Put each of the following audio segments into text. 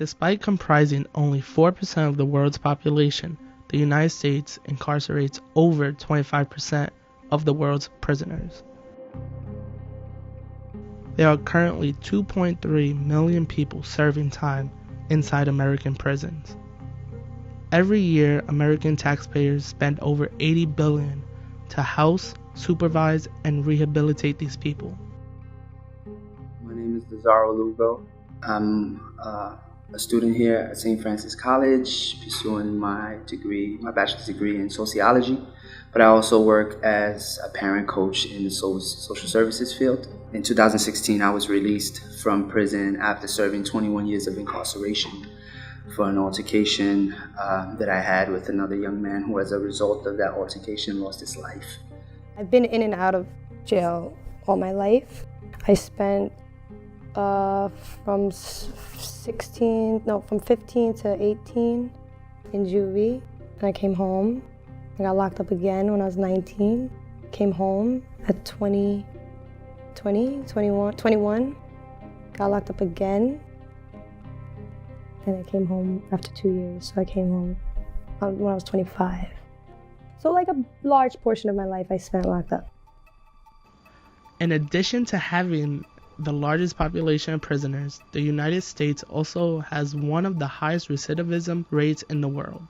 Despite comprising only 4% of the world's population, the United States incarcerates over 25% of the world's prisoners. There are currently 2.3 million people serving time inside American prisons. Every year, American taxpayers spend over $80 billion to house, supervise, and rehabilitate these people. My name is Lazaro Lugo. I'm a student here at St. Francis College, pursuing my bachelor's degree in sociology. But I also work as a parent coach in the social services field. In 2016, I was released from prison after serving 21 years of incarceration for an altercation that I had with another young man who, as a result of that altercation, lost his life. I've been in and out of jail all my life. I spent from 15 to 18 in juvie, and I came home. I got locked up again when I was 19. Came home at 21. Got locked up again. And I came home after 2 years, so I came home when I was 25. So like a large portion of my life I spent locked up. In addition to having the largest population of prisoners, the United States also has one of the highest recidivism rates in the world.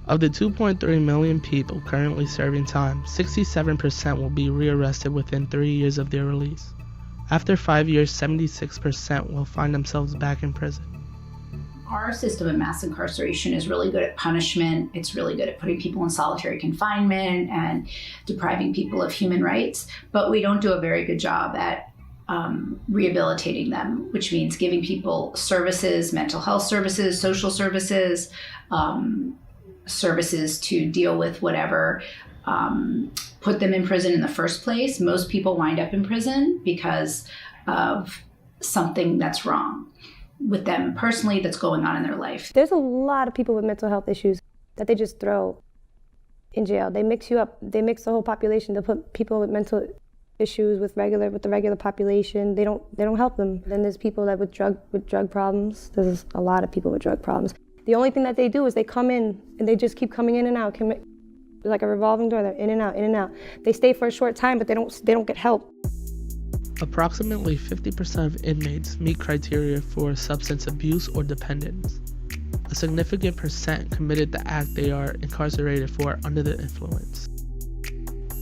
Of the 2.3 million people currently serving time, 67% will be rearrested within 3 years of their release. After 5 years, 76% will find themselves back in prison. Our system of mass incarceration is really good at punishment. It's really good at putting people in solitary confinement and depriving people of human rights, but we don't do a very good job at rehabilitating them, which means giving people services, mental health services, social services, services to deal with whatever put them in prison in the first place. Most people wind up in prison because of something that's wrong with them personally that's going on in their life. There's a lot of people with mental health issues that they just throw in jail. They mix you up. They mix the whole population. They put people with mental issues with the regular population. They don't help them. Then there's people that with drug problems. There's a lot of people with drug problems. The only thing that they do is they come in and they just keep coming in and out. Like a revolving door. They're in and out, in and out. They stay for a short time, but they don't get help. Approximately 50% of inmates meet criteria for substance abuse or dependence. A significant percent committed the act they are incarcerated for under the influence.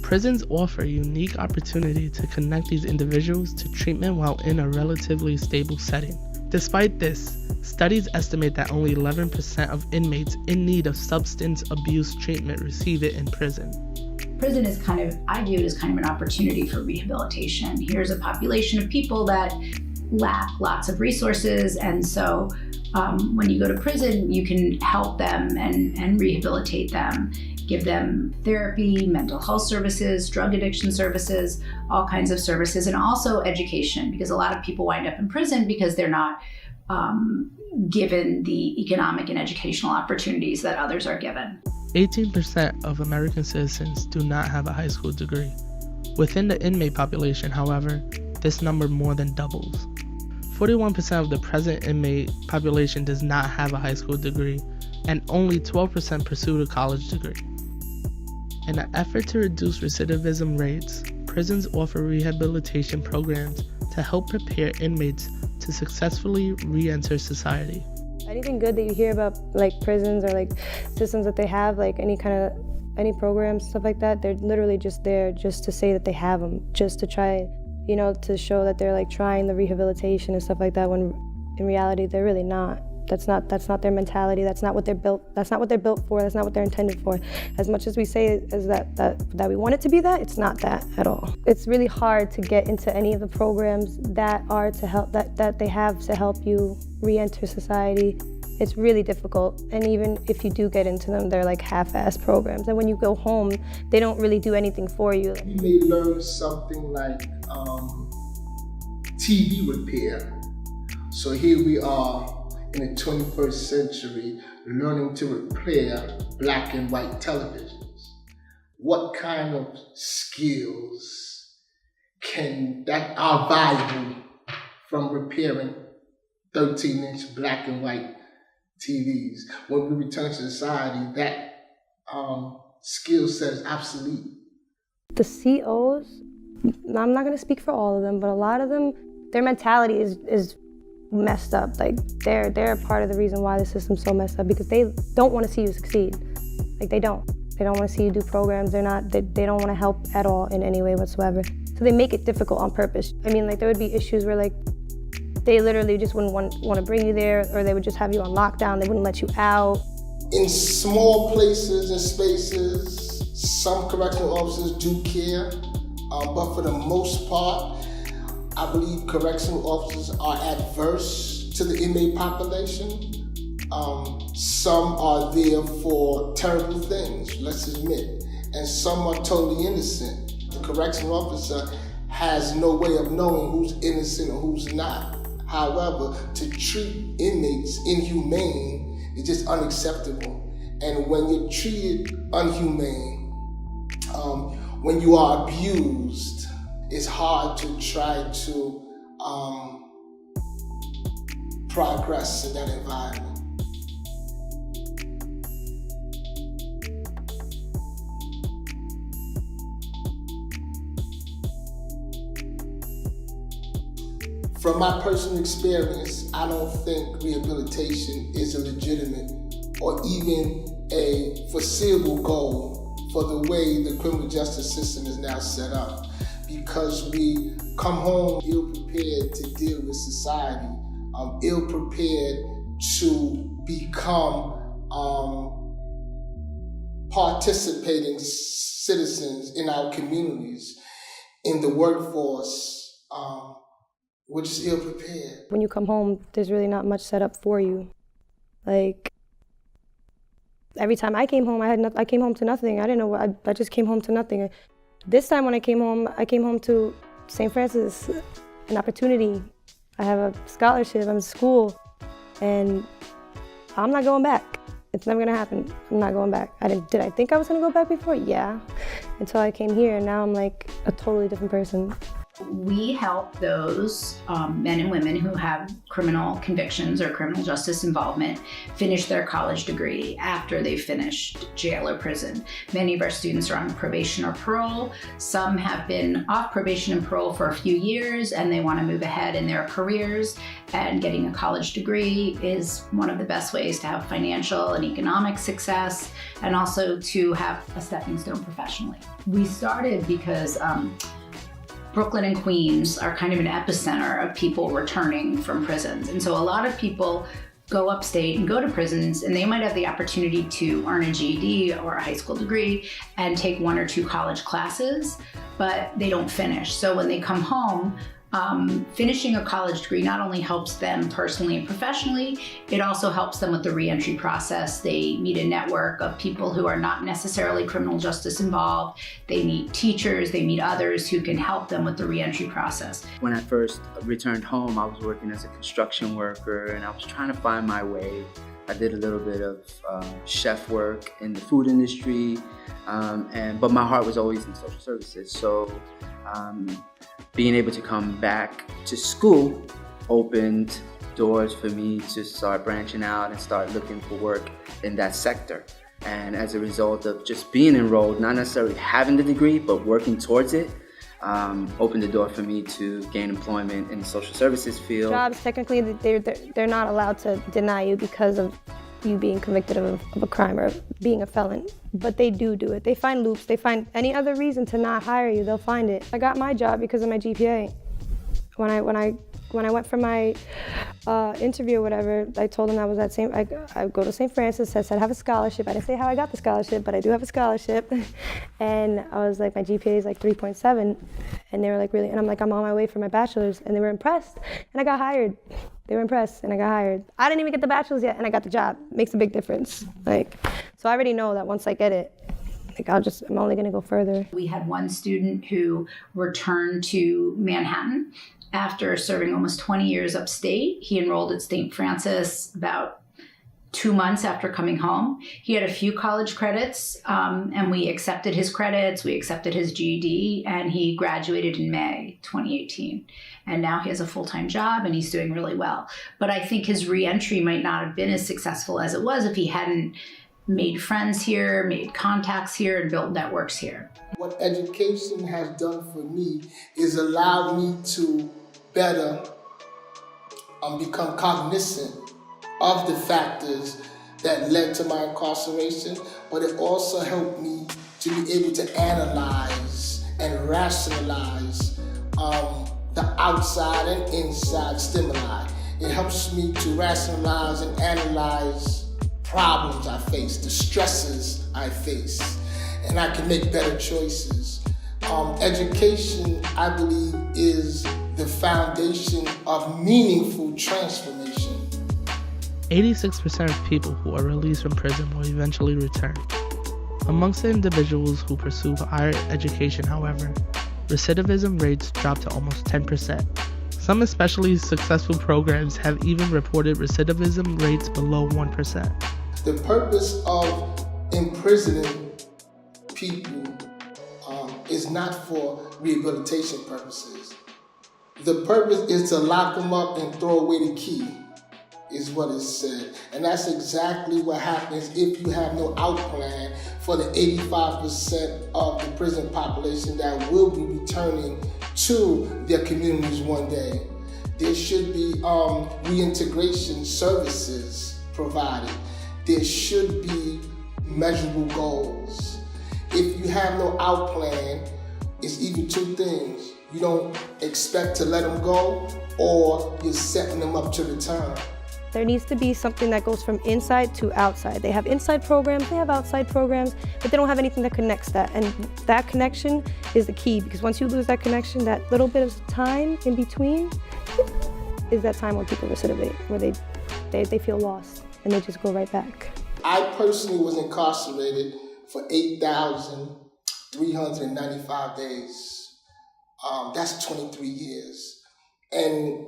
Prisons offer a unique opportunity to connect these individuals to treatment while in a relatively stable setting. Despite this, studies estimate that only 11% of inmates in need of substance abuse treatment receive it in prison. Prison is I view it as kind of an opportunity for rehabilitation. Here's a population of people that lack lots of resources, and so when you go to prison, you can help them and rehabilitate them, give them therapy, mental health services, drug addiction services, all kinds of services, and also education, because a lot of people wind up in prison because they're not given the economic and educational opportunities that others are given. 18% of American citizens do not have a high school degree. Within the inmate population, however, this number more than doubles. 41% of the present inmate population does not have a high school degree, and only 12% pursue a college degree. In an effort to reduce recidivism rates, prisons offer rehabilitation programs to help prepare inmates to successfully re-enter society. Anything good that you hear about like prisons or like systems that they have, like any programs, stuff like that, they're literally just there just to say that they have them, just to try, to show that they're like trying the rehabilitation and stuff like that, when in reality they're really not. That's not their mentality. That's not what they're built for. That's not what they're intended for. As much as we say is that we want it to be that, it's not that at all. It's really hard to get into any of the programs that are to help that they have to help you re-enter society. It's really difficult, and even if you do get into them, they're like half-ass programs. And when you go home, they don't really do anything for you. You may learn something like TV repair. So here we are in the 21st century learning to repair black and white televisions. What kind of skills are valuable from repairing 13-inch black and white TVs. When we return to society, that skill set is obsolete. The COs, I'm not going to speak for all of them, but a lot of them, their mentality is messed up. Like they're a part of the reason why the system's so messed up, because they don't want to see you succeed. Like they don't want to see you do programs. They don't want to help at all in any way whatsoever. So they make it difficult on purpose. I mean, like there would be issues where like they literally just wouldn't want to bring you there, or they would just have you on lockdown. They wouldn't let you out. In small places and spaces, some correctional officers do care, but for the most part, I believe correctional officers are adverse to the inmate population. Some are there for terrible things, let's admit, and some are totally innocent. The correctional officer has no way of knowing who's innocent or who's not. However, to treat inmates inhumane is just unacceptable. And when you're treated inhumane, when you are abused, it's hard to try to progress in that environment. From my personal experience, I don't think rehabilitation is a legitimate or even a foreseeable goal for the way the criminal justice system is now set up, because we come home ill-prepared to deal with society, ill-prepared to become participating citizens in our communities, in the workforce. We're just ill-prepared. When you come home, there's really not much set up for you. Like, every time I came home, I came home to nothing. I didn't know what, I just came home to nothing. This time when I came home to St. Francis, an opportunity. I have a scholarship, I'm in school, and I'm not going back. It's never gonna happen. I'm not going back. Did I think I was gonna go back before? Yeah, until I came here, and now I'm like a totally different person. We help those men and women who have criminal convictions or criminal justice involvement finish their college degree after they've finished jail or prison. Many of our students are on probation or parole. Some have been off probation and parole for a few years and they want to move ahead in their careers, and getting a college degree is one of the best ways to have financial and economic success, and also to have a stepping stone professionally. We started because Brooklyn and Queens are kind of an epicenter of people returning from prisons. And so a lot of people go upstate and go to prisons, and they might have the opportunity to earn a GED or a high school degree and take 1 or 2 college classes, but they don't finish. So when they come home, finishing a college degree not only helps them personally and professionally, it also helps them with the reentry process. They meet a network of people who are not necessarily criminal justice involved. They meet teachers, they meet others who can help them with the reentry process. When I first returned home, I was working as a construction worker and I was trying to find my way. I did a little bit of chef work in the food industry, but my heart was always in social services. So being able to come back to school opened doors for me to start branching out and start looking for work in that sector. And as a result of just being enrolled, not necessarily having the degree, but working towards it, opened the door for me to gain employment in the social services field. Jobs, technically, they're not allowed to deny you because of you being convicted of a crime or being a felon, but they do it. They find loops, they find any other reason to not hire you, they'll find it. I got my job because of my GPA. When I went for my interview or whatever, I told them I was I go to St. Francis, I said I have a scholarship. I didn't say how I got the scholarship, but I do have a scholarship. And I was like, my GPA is like 3.7. And they were like, really? And I'm like, I'm on my way for my bachelor's. And they were impressed, and I got hired. They were impressed, and I got hired. I didn't even get the bachelor's yet, and I got the job. Makes a big difference. So I already know that once I get it, I'm only gonna go further. We had one student who returned to Manhattan after serving almost 20 years upstate. He enrolled at St. Francis about 2 months after coming home. He had a few college credits, and we accepted his credits, we accepted his GED, and he graduated in May 2018. And now he has a full-time job and he's doing really well. But I think his re-entry might not have been as successful as it was if he hadn't made friends here, made contacts here, and built networks here. What education has done for me is allowed me to better become cognizant of the factors that led to my incarceration, but it also helped me to be able to analyze and rationalize the outside and inside stimuli. It helps me to rationalize and analyze problems I face, the stresses I face, and I can make better choices. Education, I believe, is the foundation of meaningful transformation. 86% of people who are released from prison will eventually return. Amongst the individuals who pursue higher education, however, recidivism rates drop to almost 10%. Some especially successful programs have even reported recidivism rates below 1%. The purpose of imprisoning people is not for rehabilitation purposes. The purpose is to lock them up and throw away the key, is what is said. And that's exactly what happens if you have no out plan for the 85% of the prison population that will be returning to their communities one day. There should be reintegration services provided. There should be measurable goals. If you have no out plan, it's either two things. You don't expect to let them go, or you're setting them up to return. There needs to be something that goes from inside to outside. They have inside programs, they have outside programs, but they don't have anything that connects that. And that connection is the key, because once you lose that connection, that little bit of time in between is that time when people recidivate, where they feel lost and they just go right back. I personally was incarcerated for 8,395 days. That's 23 years. And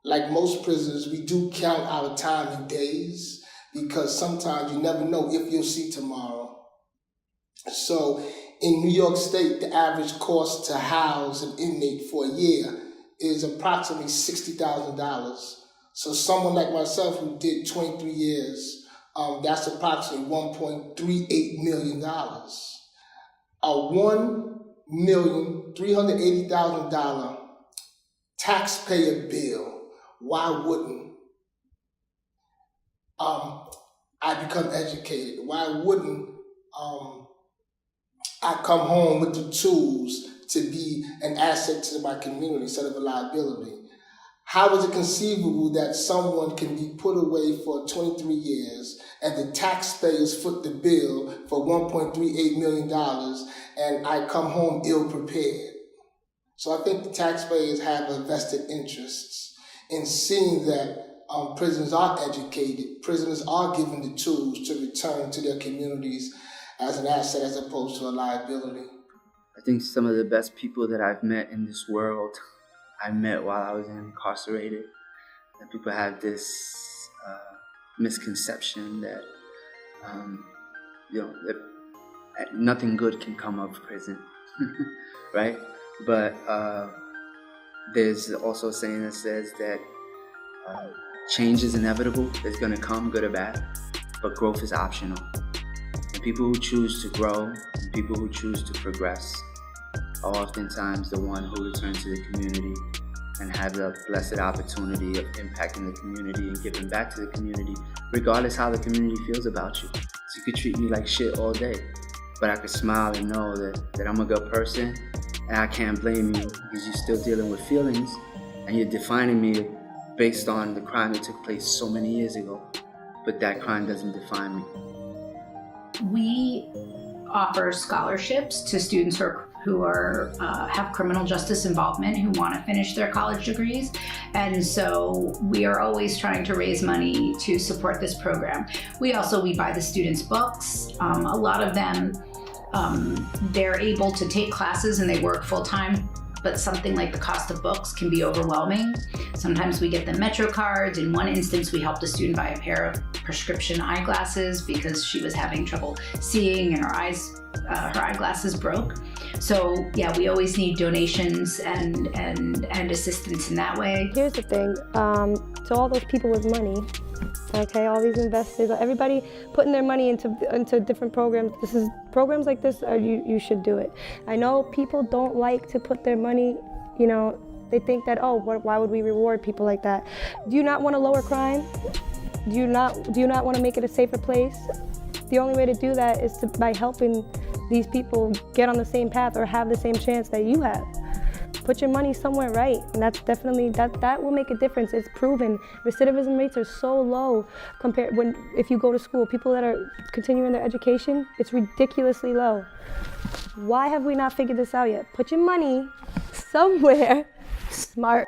like most prisoners, we do count our time in days, because sometimes you never know if you'll see tomorrow. So in New York State, the average cost to house an inmate for a year is approximately $60,000. So someone like myself who did 23 years, that's approximately $1.38 million. A $1,380,000 taxpayer bill. Why wouldn't I become educated? Why wouldn't I come home with the tools to be an asset to my community instead of a liability? How is it conceivable that someone can be put away for 23 years and the taxpayers foot the bill for $1.38 million and I come home ill-prepared? So I think the taxpayers have a vested interests in seeing that prisoners are educated, prisoners are given the tools to return to their communities as an asset as opposed to a liability. I think some of the best people that I've met in this world, I met while I was incarcerated. And people have this misconception that, that nothing good can come of prison, right? But there's also a saying that says that change is inevitable. It's going to come, good or bad, but growth is optional. And people who choose to grow, and people who choose to progress, are oftentimes the one who return to the community and have the blessed opportunity of impacting the community and giving back to the community, regardless how the community feels about you. So you could treat me like shit all day, but I could smile and know that I'm a good person, and I can't blame you because you're still dealing with feelings and you're defining me based on the crime that took place so many years ago. But that crime doesn't define me. We offer scholarships to students who have criminal justice involvement, who want to finish their college degrees. And so we are always trying to raise money to support this program. We buy the students books. A lot of them, they're able to take classes and they work full-time but something like the cost of books can be overwhelming. Sometimes we get the Metro cards. In one instance, we helped a student buy a pair of prescription eyeglasses because she was having trouble seeing and her eyeglasses broke. So yeah, we always need donations and assistance in that way. Here's the thing, to all those people with money, okay, all these investors, everybody putting their money into different programs. Programs like this, you should do it. I know people don't like to put their money, they think that, why would we reward people like that? Do you not want to lower crime? Do you not want to make it a safer place? The only way to do that is by helping these people get on the same path or have the same chance that you have. Put your money somewhere right, and that's definitely, that will make a difference. It's proven. Recidivism rates are so low compared if you go to school. People that are continuing their education, it's ridiculously low. Why have we not figured this out yet? Put your money somewhere smart.